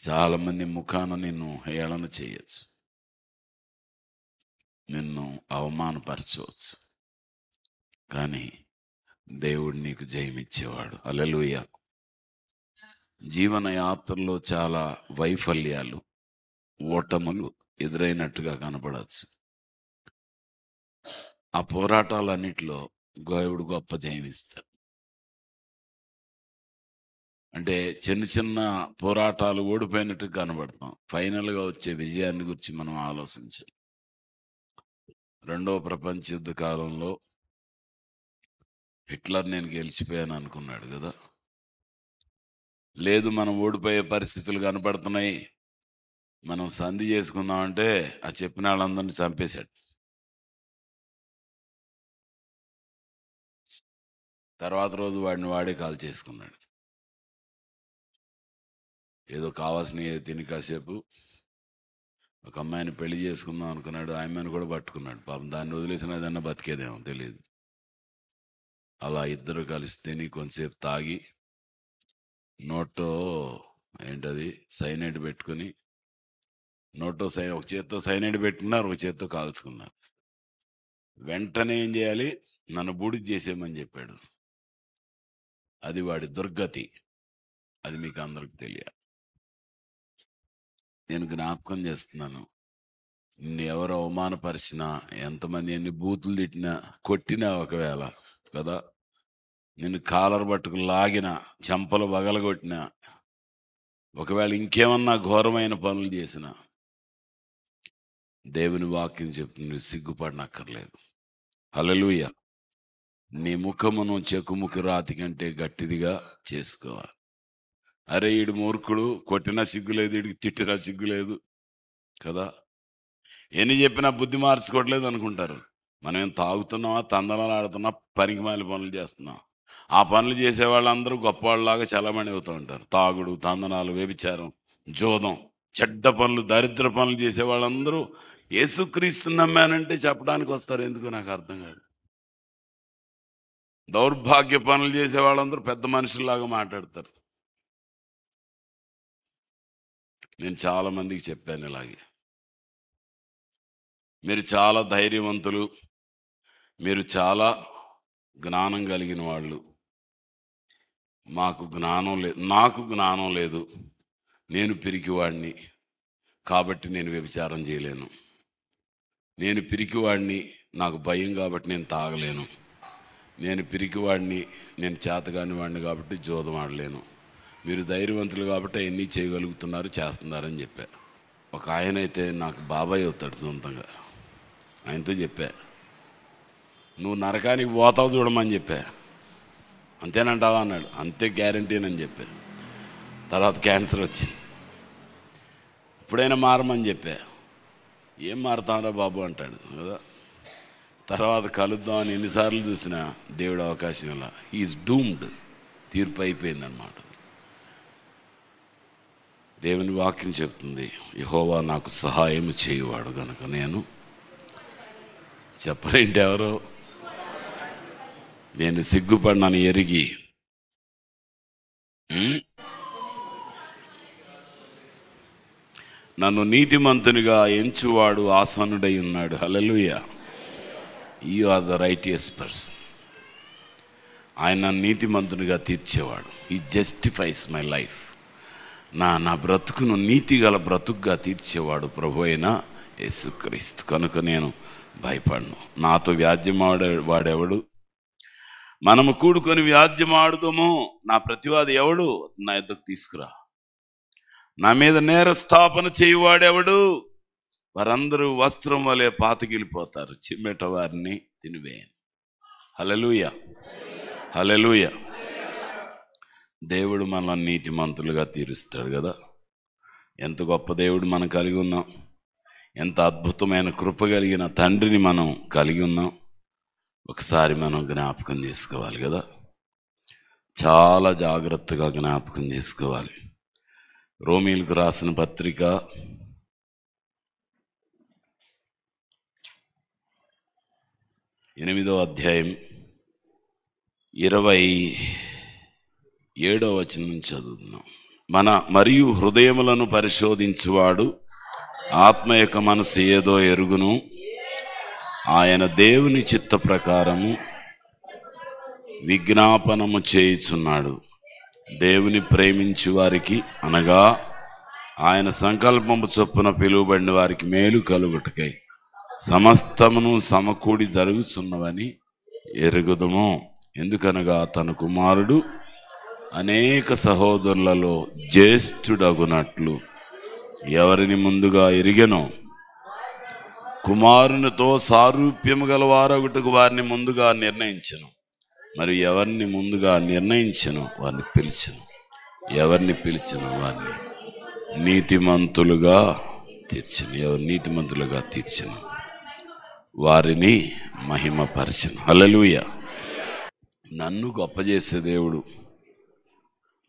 చాలా మంది ముఖాన నిన్ను హేళన చేయొచ్చు, నిన్ను అవమానపరచవచ్చు, కానీ దేవుడు నీకు జయమిచ్చేవాడు. హల్లెలూయా. జీవన యాత్రలో చాలా వైఫల్యాలు, ఓటములు ఎదురైనట్టుగా కనపడవచ్చు. ఆ పోరాటాలన్నిటిలో దేవుడు గొప్ప జయమిస్తాడు. అంటే చిన్న చిన్న పోరాటాలు ఓడిపోయినట్టు కనబడతాం, ఫైనల్గా వచ్చే విజయాన్ని గురించి మనం ఆలోచించాలి. రెండవ ప్రపంచ యుద్ధ కాలంలో హిట్లర్ నేను గెలిచిపోయాను అనుకున్నాడు కదా. లేదు, మనం ఓడిపోయే పరిస్థితులు కనపడుతున్నాయి, మనం సంధి చేసుకుందామంటే ఆ చెప్పిన వాళ్ళందరినీ చంపేశాడు. తర్వాత రోజు వాడిని వాడే కాల్ చేసుకున్నాడు. ఏదో కావాల్సిన తిని కాసేపు ఒక అమ్మాయిని పెళ్లి చేసుకుందాం అనుకున్నాడు, ఆమెను కూడా పట్టుకున్నాడు. పాపం దాన్ని వదిలేసిన ఏదన్నా బతికేదేమో తెలియదు. అలా ఇద్దరు కలిసి తిని కొంతసేపు తాగి నోటో ఏంటది సైనైడ్ పెట్టుకుని, నోటో ఒక చేత్తో సైనైడ్ పెట్టుకున్నారు, ఒక చేత్తో కాల్చుకున్నారు. వెంటనే ఏం చేయాలి, నన్ను బూడిద చేసేయమని చెప్పాడు. అది వాడి దుర్గతి. అది మీకు అందరికి తెలియాలి. నేను జ్ఞాపకం చేస్తున్నాను, నిన్ను ఎవరు అవమానపరిచినా, ఎంతమంది ఎన్ని బూతులు తిట్టినా, కొట్టినా, ఒకవేళ కదా నిన్ను కాలర్ పట్టుకు లాగిన, చెంపలు పగలగొట్టినా, ఒకవేళ ఇంకేమన్నా ఘోరమైన పనులు చేసిన, దేవుని వాక్యం చెప్తుంది, నువ్వు సిగ్గుపడనక్కర్లేదు. హల్లెలూయా. నీ ముఖమును చెకుముకి రాతి కంటే గట్టిదిగా చేసుకోవాలి. అరే ఈడు మూర్ఖుడు, కొట్టినా సిగ్గులేదు, ఈడికి తిట్టినా సిగ్గులేదు కదా, ఎన్ని చెప్పినా బుద్ధి మార్చుకోవట్లేదు అనుకుంటారు. మనం ఏం తాగుతున్నావా, తందనాలు ఆడుతున్నా, పనికిమాలిన పనులు చేస్తున్నాం. ఆ పనులు చేసే వాళ్ళందరూ గొప్పవాళ్ళలాగా చలామణి అవుతూ ఉంటారు. తాగుడు, తందనాలు, వ్యభిచారం, జోదం, చెడ్డ పనులు, దరిద్ర పనులు చేసే వాళ్ళందరూ యేసుక్రీస్తుని నమ్మానంటే చెప్పడానికి వస్తారు. ఎందుకు నాకు అర్థం కాదు. దౌర్భాగ్య పనులు చేసే వాళ్ళందరూ పెద్ద మనుషుల్లాగా మాట్లాడతారు. నేను చాలా మందికి చెప్పాను ఇలాగే, మీరు చాలా ధైర్యవంతులు, మీరు చాలా జ్ఞానం కలిగిన వాళ్ళు, మాకు జ్ఞానం లేదు, నాకు జ్ఞానం లేదు, నేను పిరికివాడిని కాబట్టి నేను వ్యభిచారం చేయలేను, నేను పిరికివాడిని, నాకు భయం కాబట్టి నేను తాగలేను, నేను పిరికివాడిని, నేను చేతగాని వాడిని కాబట్టి జోదం ఆడలేను, మీరు ధైర్యవంతులు కాబట్టి అవన్నీ చేయగలుగుతున్నారు, చేస్తున్నారని చెప్పా. ఒక ఆయన అయితే నాకు బాబాయ్ అవుతాడు సొంతంగా, ఆయనతో చెప్పా, నువ్వు నరకానికి పోతావు చూడమని చెప్పా. అంతేనంటావా అన్నాడు. అంతే, గ్యారంటీనని చెప్పా. తర్వాత క్యాన్సర్ వచ్చింది. ఇప్పుడైనా మారమని చెప్పా. ఏం మారుతావురా బాబు అంటాడు కదా. తర్వాత కలుద్దామని ఎన్నిసార్లు చూసినా దేవుడు అవకాశం ఇలా, హీఈస్ డూమ్డ్, తీర్పు అయిపోయిందన్నమాట. దేవుని వాక్యం చెప్తుంది, యెహోవా నాకు సహాయం చేయువాడు కనుక నేను చెప్పలేంటి ఎవరో, నేను సిగ్గుపడినని ఎరిగి నన్ను నీతిమంతునిగా ఎంచువాడు ఆసనుడై ఉన్నాడు. Hallelujah. You are the righteous person. ఆయన నీతిమంతునిగా తీర్చేవాడు. He justifies my life. నా బ్రతుకును నీతిగల బ్రతుకుగా తీర్చేవాడు ప్రభు అయిన యేసుక్రీస్తు. కనుక నేను భయపడను. నాతో వాడెవడు, మనము కూడుకొని వ్యాజ్యమాడుదాము, నా ప్రతివాది ఎవడు, నా ఎద్దకు తీసుకురా, నా మీద నేరస్థాపన చేయువాడెవడు, వారందరూ వస్త్రం వలె పాతగిలిపోతారు, చిమ్మెట వారిని తినివేయను. హల్లెలూయా, హల్లెలూయా. దేవుడు మనల్ని నీతిమంతులుగా తీరుస్తాడు కదా. ఎంత గొప్ప దేవుడు మనం కలిగి ఉన్నాం, ఎంత అద్భుతమైన కృప కలిగిన తండ్రిని మనం కలిగి ఉన్నాం. ఒకసారి మనం జ్ఞాపకం చేసుకోవాలి కదా, చాలా జాగ్రత్తగా జ్ఞాపకం చేసుకోవాలి. రోమీలకు రాసిన పత్రిక 8వ అధ్యాయం 27వ వచనం నుంచి చదువుతున్నాం. మరియు హృదయములను పరిశోధించువాడు ఆత్మ యొక్క మనసు ఏదో ఎరుగును, ఆయన దేవుని చిత్త ప్రకారము విజ్ఞాపనము చేయుచున్నాడు. దేవుని ప్రేమించు వారికి, అనగా ఆయన సంకల్పము చొప్పున పిలువబడిన వారికి మేలు కలుగుటకై సమస్తమును సమకూడి జరుగుతున్నవని ఎరుగుదము. ఎందుకనగా తన కుమారుడు అనేక సహోదరులలో జ్యేష్ఠుడగునట్లు ఎవరిని ముందుగా ఎరిగెనో, కుమారునితో సారూప్యము గల వారొకటికి వారిని ముందుగా నిర్ణయించెను. మరి ఎవరిని ముందుగా నిర్ణయించెను వారిని పిలిచెను, ఎవరిని పిలిచెను వారిని నీతిమంతులుగా తీర్చెను, ఎవరు నీతిమంతులుగా తీర్చెను వారిని మహిమపరచెను. హల్లెలూయా. నన్ను గొప్ప చేసే దేవుడు,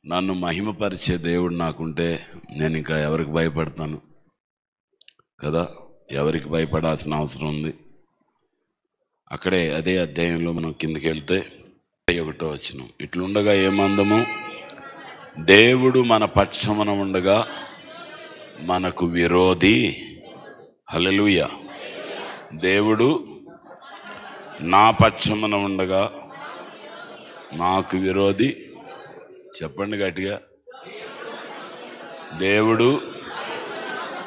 నన్ను మహిమపరిచే దేవుడు నాకుంటే నేను ఇంకా ఎవరికి భయపడతాను కదా? ఎవరికి భయపడాల్సిన అవసరం ఉంది? అక్కడే అదే అధ్యాయంలో మనం కిందకి వెళ్తే 21వ వచనం, ఇట్లుండగా ఏమందము, దేవుడు మన పక్షమున ఉండగా మనకు విరోధి. హల్లెలూయా. దేవుడు నా పక్షమున ఉండగా నాకు విరోధి. చెప్పండి గట్టిగా, దేవుడు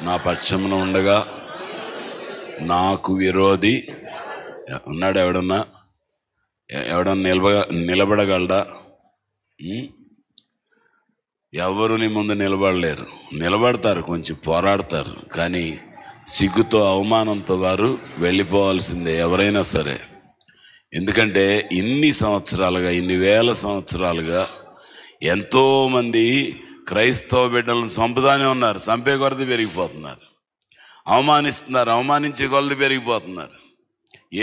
నా పక్షమున ఉండగా నాకు విరోధి ఉన్నాడు. ఎవడన్నా నిలబడగలడా? ఎవరు నీ ముందు నిలబడలేరు. నిలబడతారు, కొంచెం పోరాడతారు, కానీ సిగ్గుతో అవమానంతో వారు వెళ్ళిపోవాల్సిందే ఎవరైనా సరే. ఎందుకంటే ఇన్ని సంవత్సరాలుగా, ఇన్ని వేల సంవత్సరాలుగా ఎంతోమంది క్రైస్తవ బిడ్డలను చంపుతానే ఉన్నారు. చంపే కొలది పెరిగిపోతున్నారు, అవమానిస్తున్నారు, అవమానించే కొలది పెరిగిపోతున్నారు.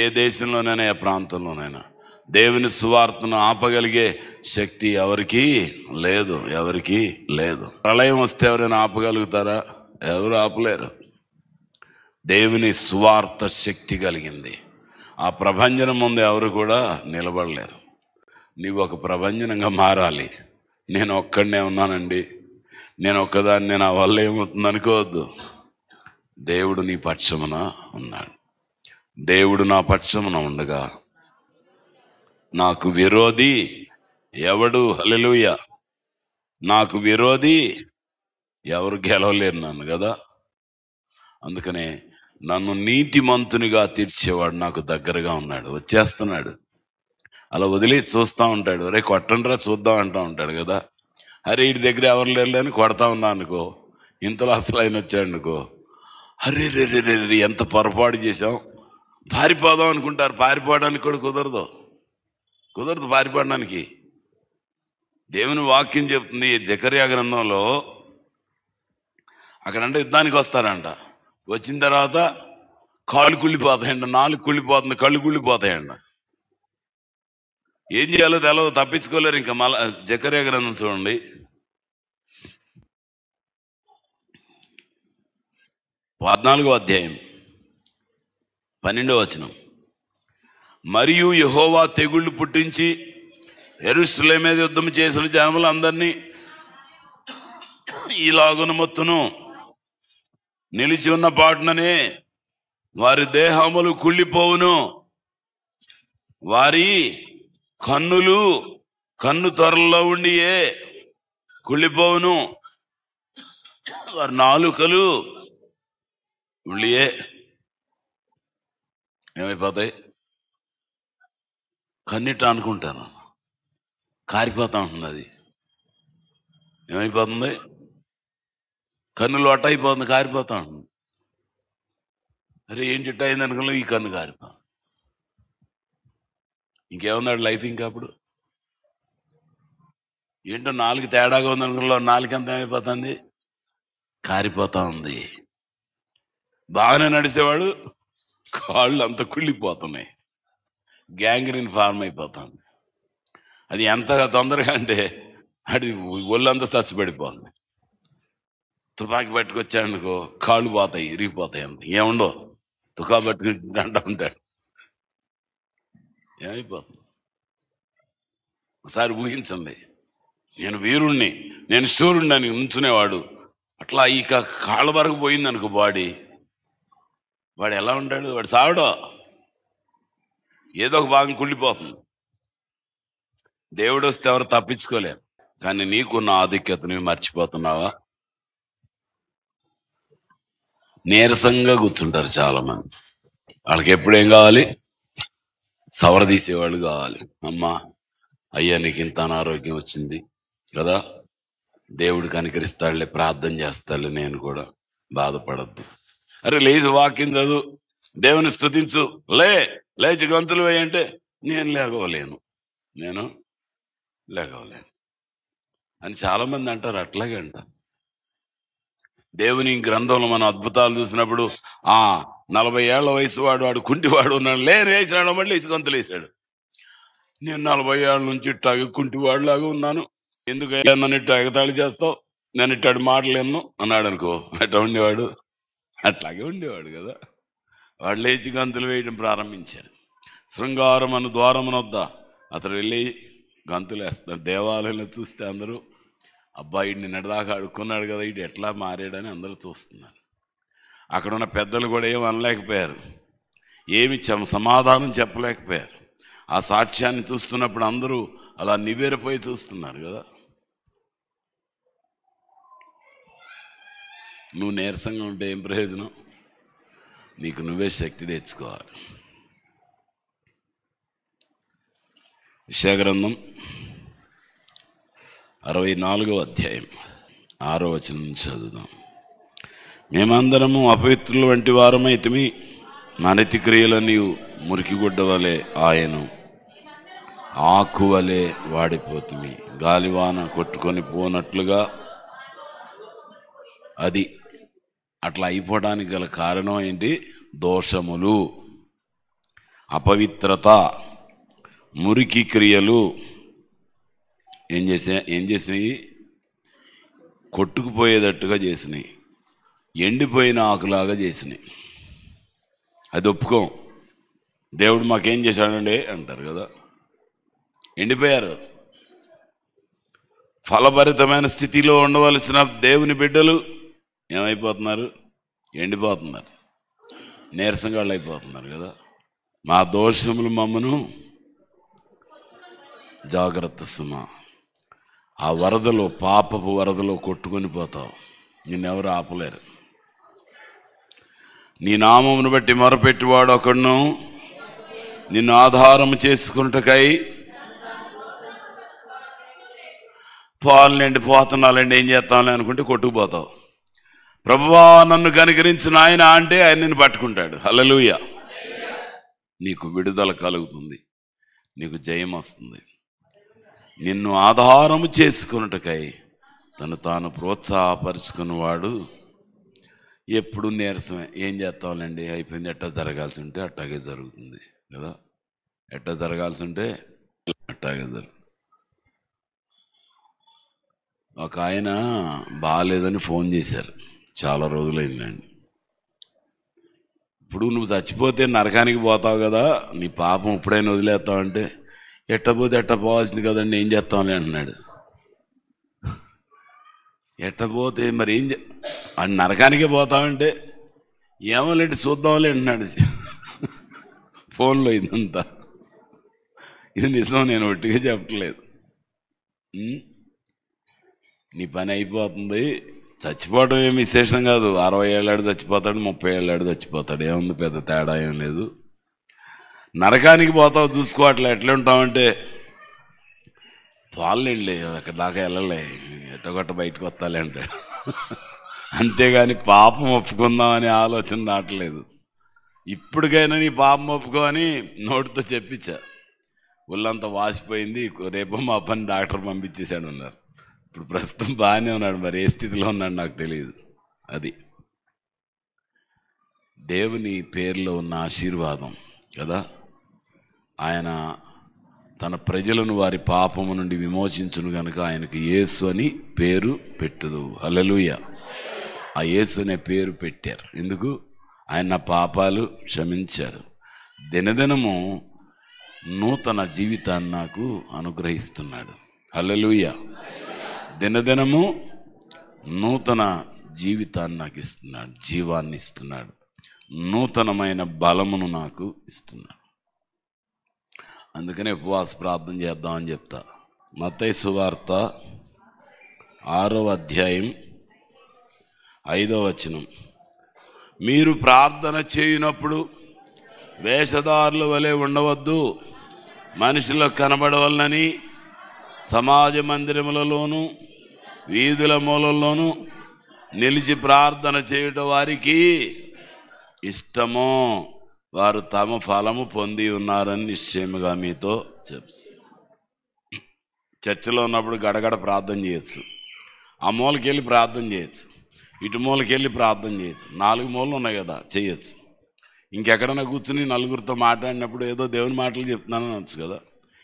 ఏ దేశంలోనైనా, ఏ ప్రాంతంలోనైనా దేవుని సువార్తను ఆపగలిగే శక్తి ఎవరికి లేదు, ఎవరికి లేదు. ప్రళయం వస్తే ఎవరైనా ఆపగలుగుతారా? ఎవరు ఆపలేరు. దేవుని సువార్త శక్తి కలిగింది. ఆ ప్రభంజనం ముందు ఎవరు కూడా నిలబడలేరు. నీవు ఒక ప్రభంజనంగా మారాలి. నేను ఒక్కడనే ఉన్నానండి, నేను ఒక్కదాన్ని, నా వల్ల ఏమవుతుంది అనుకోవద్దు. దేవుడు నీ పక్షమున ఉన్నాడు. దేవుడు నా పక్షమున ఉండగా నాకు విరోధి ఎవడు? హల్లెలూయా. నాకు విరోధి ఎవరు గెలవలేరు నన్ను కదా. అందుకనే నన్ను నీతిమంతునిగా తీర్చేవాడు నాకు దగ్గరగా ఉన్నాడు, వచ్చేస్తున్నాడు. అలా వదిలేసి చూస్తూ ఉంటాడు. రే కొట్టండిరా చూద్దాం అంటూ ఉంటాడు కదా. అరే వీడి దగ్గర ఎవరు లేరు అని కొడతా ఉన్నా అనుకో, ఇంతలో అసలు ఆయన వచ్చాడు అనుకో, అరే రే రే రే రే ఎంత పొరపాటు చేసాం, పారిపోదాం అనుకుంటారు. పారిపోవడానికి కూడా కుదరదు పారిపోవడానికి. దేవుని వాక్యం చెప్తుంది జకర్యా గ్రంథంలో, అక్కడంటే యుద్ధానికి వస్తారంట. వచ్చిన తర్వాత కాళ్ళు కుళ్ళిపోతాయంట, నాలుగు కుళ్ళిపోతుంది, కళ్ళు కుళ్ళిపోతాయంట. ఏం చేయాలో తెలవదు, తప్పించుకోలేరు. ఇంకా మళ్ళా జకర్యా గ్రంథం చూడండి, 14వ అధ్యాయం 12వ వచనం. మరియు యెహోవా తెగుళ్ళు పుట్టించి యెరూషలేము మీద యుద్ధం చేసిన జనములందరినీ ఇలాగున మొత్తును, నిలిచి ఉన్న పాటుననే వారి దేహములు కుళ్ళిపోవును, వారి కన్ను త్వరలో ఉండియే కుళ్ళిపోవును, వారి నాలుకలు ఉళ్ళియే ఏమైపోతాయి? కన్నిట అనుకుంటాను, కారిపోతా ఉంటుంది. అది ఏమైపోతుంది? కన్నులు అట్ట అయిపోతుంది, కారిపోతా ఉంటుంది. అరే ఏంటి ఇట్ట అయింది అనుకున్నా, ఈ కన్ను కారిపో. ఇంకేమున్నాడు లైఫ్? ఇంకా అప్పుడు ఏంటో నాలుగు తేడాగా ఉంది అనుకున్నా, నాలుగు ఎంత ఏమైపోతుంది? కారిపోతా ఉంది. బాగానే నడిచేవాడు కాళ్ళు అంత కుళ్ళిపోతున్నాయి, గ్యాంగ్రీన్ ఫార్మ్ అయిపోతుంది. అది ఎంత తొందరగా అంటే అది ఒళ్ళంతా చచ్చిపడిపోతుంది. తుపాకీ పట్టుకొచ్చాడనుకో కాళ్ళు పోతాయి, ఇరిగిపోతాయి, అంత ఏముండో తుకా పట్టుకుని అంటూ ఉంటాడు, ఏమైపోతుంది. ఒకసారి ఊహించండి, నేను వీరుణ్ణి, నేను శూరుణ్ణి అని ఉంచునేవాడు అట్లా ఇక కాళ్ళ వరకు పోయింది అనుకో బాడీ, వాడు ఎలా ఉంటాడు? వాడు సావడో ఏదో ఒక భాగం కుళ్ళిపోతుంది. దేవుడు వస్తే ఎవరు తప్పించుకోలేరు. కానీ నీకున్న ఆధిక్యతని మర్చిపోతున్నావా? నీరసంగా కూర్చుంటారు చాలా మంది. వాళ్ళకి ఎప్పుడేం కావాలి? సవర తీసేవాళ్ళు కావాలి. అమ్మా అయ్యా నీకు ఇంత అనారోగ్యం వచ్చింది కదా, దేవుడు కనికరిస్తాడులే, ప్రార్థన చేస్తాడులే, నేను కూడా బాధపడద్దు. అరే లేచి వాక్యం చదువు, దేవుని స్తుతించు, లేచి గంతులు వేయంటే నేను లేగవలేను అని చాలా మంది అంటారు. అట్లాగే అంటారు. దేవుని గ్రంథంలో మనం అద్భుతాలు చూసినప్పుడు 40 ఏళ్ల వయసు వాడు కుంటివాడు ఉన్నాడు, వేసినాడు, మళ్ళీ లేచి గంతులు వేసాడు. నేను 40 ఏళ్ళ నుంచి ఇట్టాగే కుంటివాడులాగా ఉన్నాను, ఎందుకు నన్ను ఇట్లా ఎగతాళి చేస్తావు, నేను ఇట్టాడు మాటలు ఎన్నో అన్నాడు అనుకో, అట్లా ఉండేవాడు, అట్లాగే ఉండేవాడు కదా. వాడు లేచి గంతులు వేయడం ప్రారంభించాడు. శృంగారం అను ద్వారమునొద్ద అతడు వెళ్ళి గంతులు వేస్తాడు. దేవాలయంలో చూస్తే అందరూ అబ్బాయిని నడదాకా అడుక్కున్నాడు కదా, ఇటు ఎట్లా మారాడని అందరూ చూస్తున్నారు. అక్కడ ఉన్న పెద్దలు కూడా ఏం అనలేకపోయారు, ఏమి సమాధానం చెప్పలేకపోయారు. ఆ సాక్ష్యాన్ని చూస్తున్నప్పుడు అందరూ అలా నివేరిపోయి చూస్తున్నారు కదా. నువ్వు నీరసంగా ఉంటే ఏం ప్రయోజనం? నీకు నువ్వే శక్తి తెచ్చుకోవాలి. యెషయా గ్రంథం 64వ అధ్యాయం 6వ వచనం నుంచి చదువుదాం. మేమందరము అపవిత్రుల వంటి వారమైతిమి, మా నెత్తి క్రియలని మురికి గుడ్డ వలె ఆయను, ఆకు వలె వాడిపోతుంది, గాలివాన కొట్టుకొని పోనట్లుగా. అది అట్లా అయిపోవడానికి గల కారణం ఏంటి? దోషములు, అపవిత్రత, మురికి క్రియలు. ఏం చేసినాయి? కొట్టుకుపోయేటట్టుగా చేసినాయి, ఎండిపోయిన ఆకులాగా చేసినాయి. అది ఒప్పుకోం. దేవుడు మాకేం చేశాడండి అంటారు కదా. ఎండిపోయారు. ఫలభరితమైన స్థితిలో ఉండవలసిన దేవుని బిడ్డలు ఏమైపోతున్నారు? ఎండిపోతున్నారు, నీరసంగా అయిపోతున్నారు కదా. మా దోషములు మమ్మను జాగ్రత్త సుమా. ఆ వరదలో, పాపపు వరదలో కొట్టుకొని పోతావు, నిన్నెవరు ఆపలేరు. నీ నామమును బట్టి మొరపెట్టివాడు ఒకడును నిన్ను ఆధారం చేసుకున్నటకై పాలులేండి పోతున్నాలండి ఏం చేస్తాంలే అనుకుంటే కొట్టుకుపోతావు. ప్రభువా నన్ను కనికరించిన ఆయన అంటే ఆయన నిన్ను పట్టుకుంటాడు. హల్లెలూయా. నీకు విడుదల కలుగుతుంది, నీకు జయం వస్తుంది. నిన్ను ఆధారము చేసుకున్నటకై తను తాను ప్రోత్సాహపరుచుకున్నవాడు ఎప్పుడు నీరసమే. ఏం చేస్తాంలేండి, అయిపోయింది, ఎట్టా జరగాల్సి ఉంటే అట్టాగే జరుగుతుంది కదా. ఎట్టా జరగాల్సి ఉంటే అట్టాగే జరుగుతుంది. ఒక ఆయన బాగాలేదని ఫోన్ చేశారు, చాలా రోజులైందండి. ఇప్పుడు నువ్వు చచ్చిపోతే నరకానికి పోతావు కదా, నీ పాపం ఎప్పుడైనా వదిలేస్తావంటే ఎట్టపోతే ఎట్ట పోవాల్సింది కదండి, ఏం చేస్తాంలే అంటున్నాడు. ఎట్టపోతే మరి ఏం అని నరకానికే పోతావంటే ఏమోలేంటి చూద్దాంలే అంటున్నాడు ఫోన్లో. ఇదంతా ఇది నిజం, నేను ఒట్టిగా చెప్పట్లేదు. నీ పని అయిపోతుంది. చచ్చిపోవడం ఏమి విశేషం కాదు. 60 ఏళ్ళాడు చచ్చిపోతాడు, 30 ఏళ్ళాడు చచ్చిపోతాడు, ఏముంది, పెద్ద తేడా ఏం లేదు. నరకానికి పోతావు చూసుకో. అట్లా ఎట్లా ఉంటామంటే పాలేండి అక్కడ దాకా వెళ్ళలే, ఎట్టగొట్ట బయటకు వస్తాలే అంటాడు. అంతేగాని పాపం ఒప్పుకుందామని ఆలోచన రావట్లేదు. ఇప్పటికైనా నీ పాపం ఒప్పుకొని నోటితో చెప్పించా. ఒళ్ళంతా వాసిపోయింది, రేపు మా పని డాక్టర్ పంపించేశాడు అన్నారు. ఇప్పుడు ప్రస్తుతం బాగానే ఉన్నాడు, మరి ఏ స్థితిలో ఉన్నాడు నాకు తెలియదు. అది దేవుని పేరులో ఉన్న ఆశీర్వాదం కదా. ఆయన తన ప్రజలను వారి పాపము నుండి విమోచించును గనుక ఆయనకు యేసు అని పేరు పెట్టుదు. హల్లెలూయా. ఆ యేసు అనే పేరు పెట్టారు ఎందుకు? ఆయన నా పాపాలు క్షమించాడు. దినదినము నూతన జీవితాన్ని నాకు అనుగ్రహిస్తున్నాడు. హల్లెలూయా. దినదినము నూతన జీవితాన్ని నాకు ఇస్తున్నాడు, జీవాన్ని ఇస్తున్నాడు, నూతనమైన బలమును నాకు ఇస్తున్నాడు. అందుకనే ఉపవాస ప్రార్థన చేద్దామని చెప్తా. మత్తయి సువార్త 6వ అధ్యాయం 5వ వచనం. మీరు ప్రార్థన చేయునప్పుడు వేషధారుల వలె ఉండవద్దు, మనుషులకు కనబడవలనని సమాజ మందిరములలోను వీధుల మూలల్లోనూ నిలిచి ప్రార్థన చేయుట వారికి ఇష్టమో, వారు తమ ఫలము పొంది ఉన్నారని నిశ్చయముగా మీతో చెప్పు. చర్చిలో ఉన్నప్పుడు గడగడ ప్రార్థన చేయొచ్చు, ఆ మూలకెళ్ళి ప్రార్థన చేయొచ్చు, ఇటు మూలకెళ్ళి ప్రార్థన చేయొచ్చు, 4 మూలలు ఉన్నాయి కదా, చేయొచ్చు. ఇంకెక్కడన్నా కూర్చుని నలుగురితో మాట్లాడినప్పుడు ఏదో దేవుని మాటలు చెప్తున్నాను అనొచ్చు కదా.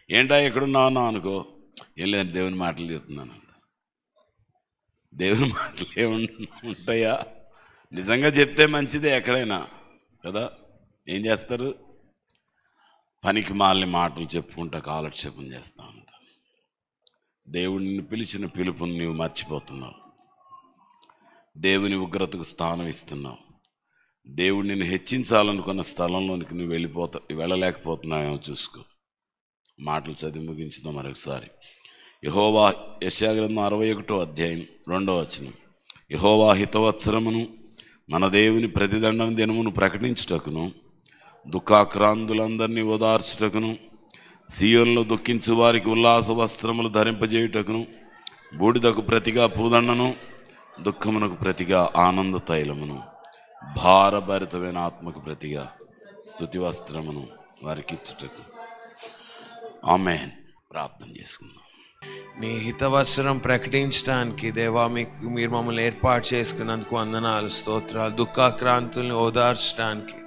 ఏంటా ఎక్కడున్నావన్నా అనుకో, ఏం లేదు దేవుని మాటలు చెప్తున్నాను. దేవుని మాటలు ఉంటాయా? నిజంగా చెప్తే మంచిదే ఎక్కడైనా కదా. ఏం చేస్తారు? పనికి మాలిన మాటలు చెప్పుకుంటా కాలక్షేపం చేస్తూ ఉంటారు. దేవుడిని పిలిచిన పిలుపుని నీవు మర్చిపోతున్నావు. దేవుని ఉగ్రతకు స్థానం ఇస్తున్నావు. దేవుడు నిన్ను హెచ్చించాలనుకున్న స్థలంలోనికి నువ్వు వెళ్ళలేకపోతున్నావేమో చూసుకో. మాటలు చదివి ముగించుదాం మరొకసారి. యెహోవా, యెషయా గ్రంథం 61వ అధ్యాయం 2వ వచనం. యెహోవా హితవత్సరమును మన దేవుని ప్రతిదండన దినమును ప్రకటించుటకును, దుఃఖాక్రాంతులందరినీ ఓదార్చుటకును, సీయోనులో దుఃఖించు వారికి ఉల్లాస వస్త్రములు ధరింపజేయుటకును, బూడిదకు ప్రతిగా పూదండను, దుఃఖమునకు ప్రతిగా ఆనంద తైలమును, భారభరితమైన ఆత్మకు ప్రతిగా స్తుతి వస్త్రమును వారికి ఇచ్చుటకు. ఆమేన్. ప్రార్థన చేసుకుందాం. నీ హితవత్సరం ప్రకటించడానికి దేవా మీరు మమ్మల్ని ఏర్పాటు చేసుకున్నందుకు వందనాలు, స్తోత్రాలు. దుఃఖాక్రాంతుల్ని ఓదార్చడానికి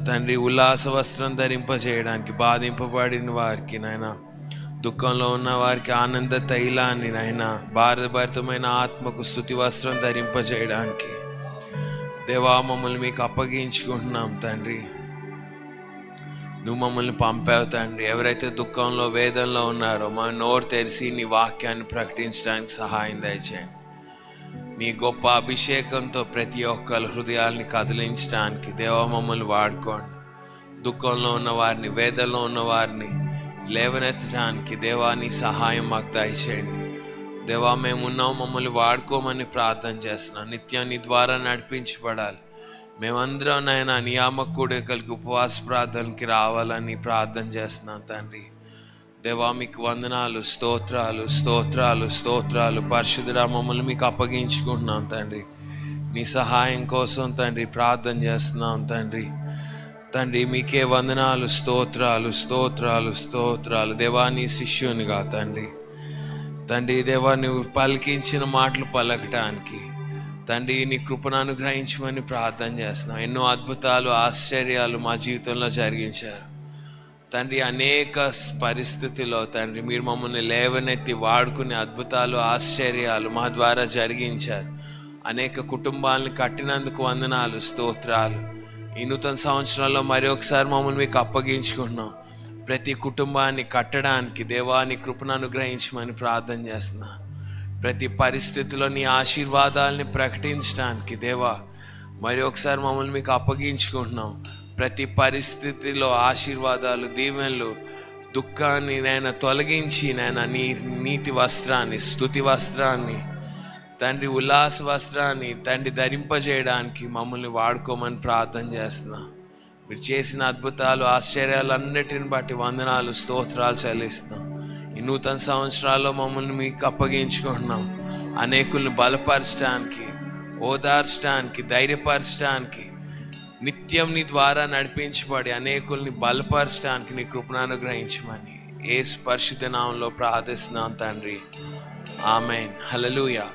తండ్రి, ఉల్లాస వస్త్రం ధరింపజేయడానికి, బాధింపబడిన వారికి నాయన, దుఃఖంలో ఉన్న వారికి ఆనంద తైలాన్ని నాయన, భారభరితమైన ఆత్మకు స్తుతి వస్త్రం ధరింపజేయడానికి దేవా మమ్మల్ని మీకు అప్పగించుకుంటున్నాం తండ్రి. నువ్వు మమ్మల్ని పంపావు తండ్రి. ఎవరైతే దుఃఖంలో వేదనలో ఉన్నారో మా నోరు తెరిచి నీ వాక్యాన్ని ప్రకటించడానికి సహాయం దయచేయండి. నీ గొప్ప అభిషేకంతో ప్రతి ఒక్కరి హృదయాల్ని కదిలించడానికి దేవా మమ్మల్ని వాడుకోండి. దుఃఖంలో ఉన్న వారిని, వేదనలో ఉన్న వారిని లేవనెత్తడానికి దేవా నీ సహాయం మాకు దయచేయండి. దేవా మేమున్నాం, మమ్మల్ని వాడుకోమని ప్రార్థన చేస్తున్నాం. నిత్యం నీ ద్వారా నడిపించబడాలి. మేమందరం నాయన నియామక కూడికలకి, ఉపవాస ప్రార్థనకి రావాలని ప్రార్థన చేస్తున్నాం తండ్రి. దేవా మీకు వందనాలు, స్తోత్రాలు, స్తోత్రాలు, స్తోత్రాలు. పరిశుద్ధుడా మమ్మల్ని మీకు అప్పగించుకుంటున్నాం తండ్రి. నీ సహాయం కోసం తండ్రి ప్రార్థన చేస్తున్నాం తండ్రి. తండ్రి మీకే వందనాలు, స్తోత్రాలు, స్తోత్రాలు, స్తోత్రాలు. దేవా నీ శిష్యునిగా తండ్రి, తండ్రి దేవా నువ్వు పలికించిన మాటలు పలకటానికి తండ్రి నీ కృపను అనుగ్రహించమని ప్రార్థన చేస్తున్నాం. ఎన్నో అద్భుతాలు, ఆశ్చర్యాలు మా జీవితంలో జరిగించారు తండ్రి. అనేక పరిస్థితుల్లో తండ్రి మీరు మమ్మల్ని లేవనెత్తి వాడుకునే అద్భుతాలు, ఆశ్చర్యాలు మా ద్వారా జరిగించారు. అనేక కుటుంబాలను కట్టినందుకు వందనాలు, స్తోత్రాలు. ఈ నూతన సంవత్సరంలో మరి ఒకసారి మమ్మల్ని మీకు అప్పగించుకుంటున్నాం. ప్రతి కుటుంబాన్ని కట్టడానికి దేవాని కృపను అనుగ్రహించమని ప్రార్థన చేస్తున్నా. ప్రతి పరిస్థితిలో నీ ఆశీర్వాదాలని ప్రకటించడానికి దేవా మరి ఒకసారి మమ్మల్ని మీకు అప్పగించుకుంటున్నాం. ప్రతి పరిస్థితిలో ఆశీర్వాదాలు, దీవెనలు, దుఃఖాన్ని నేను తొలగించి నేను నీ నీతి వస్త్రాన్ని, స్తుతి వస్త్రాన్ని తండ్రి, ఉల్లాస వస్త్రాన్ని తండ్రి ధరింపజేయడానికి మమ్మల్ని వాడుకోమని ప్రార్థన చేస్తున్నా. మీరు చేసిన అద్భుతాలు, ఆశ్చర్యాలు అన్నిటిని బట్టి వందనాలు, స్తోత్రాలు చెల్లిస్తున్నాం. ఈ నూతన సంవత్సరాల్లో మమ్మల్ని మీకు అప్పగించుకుంటున్నాం. అనేకుల్ని బలపరచడానికి, ఓదార్చడానికి, ధైర్యపరచడానికి, నిత్యం నీ ద్వారా నడిపించబడి అనేకుల్ని బలపరచడానికి నీ కృపను అనుగ్రహించమని యేసు పరిశుద్ధ నామములో ప్రార్థిస్తున్నాం తండ్రి. ఆమేన్. హల్లెలూయా.